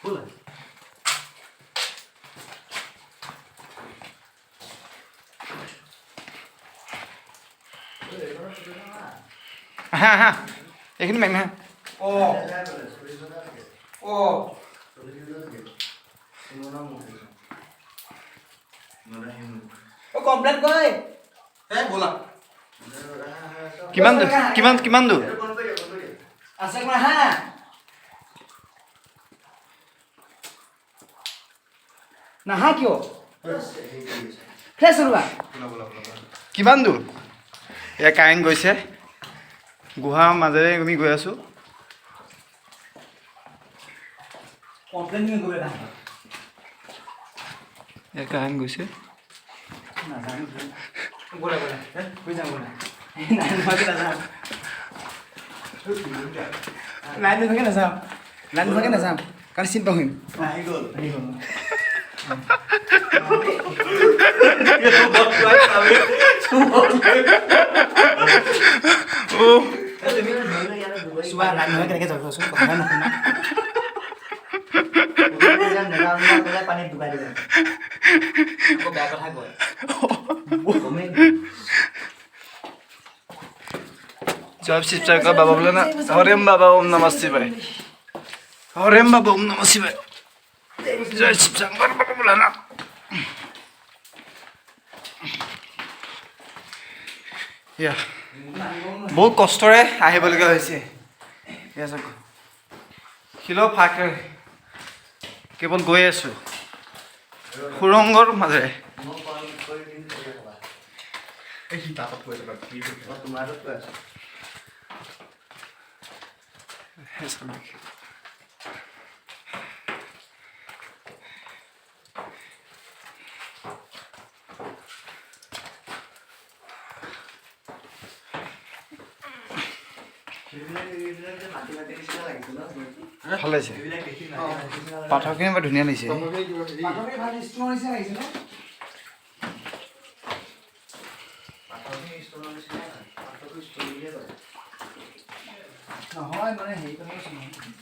बोला হ্যাঁ হ্যাঁ এইখিনি মাৰিম হা কমপ্লেইন কৰে बोला কিমান দূৰ কিমান কিমান দূৰ আছে কৰা হা নাহা কিয় ফ্ৰেছ ৰুৱা কিমান দূৰ এয়া কাৰেণ্ট গৈছে গুহাৰ মাজেৰে আমি গৈ আছোঁ কমপ্লেইন তুমি কৰিবা এয়া কাৰেণ্ট গৈছে নাজানো বলা বলা কৈ যাম বলা নাই নোভাগে নাযাম লাইন নোভাগে নাযাম লাইন নোভাগে নাযাম কাৰণ চিন পাহৰিম আহি গ'ল চোৱা লাইন নোভাগে কেনেকৈ যাব চোন কথা নুশুনা পানীত ডুবাই দিব আকৌ বেয়া কথা কয় জয় শিৱ শংকৰ বাবা বোলে না হৰেম বাবা ওম নমঃ শিৱায় হৰেম বাবা ওম নমঃ শিৱায় জয় শিৱ শংকৰ বাবা বোলে না ইয়া বহুত কষ্টৰে আহিবলগীয়া হৈছে এয়া চাওক শিলৰ ফাকেৰে কেৱল গৈ আছোঁ সুৰংগৰ মাজেৰে ভাল লাগিছে পাথৰখিনি বৰ ধুনীয়া লাগিছে নহয় মানে হেৰি কথা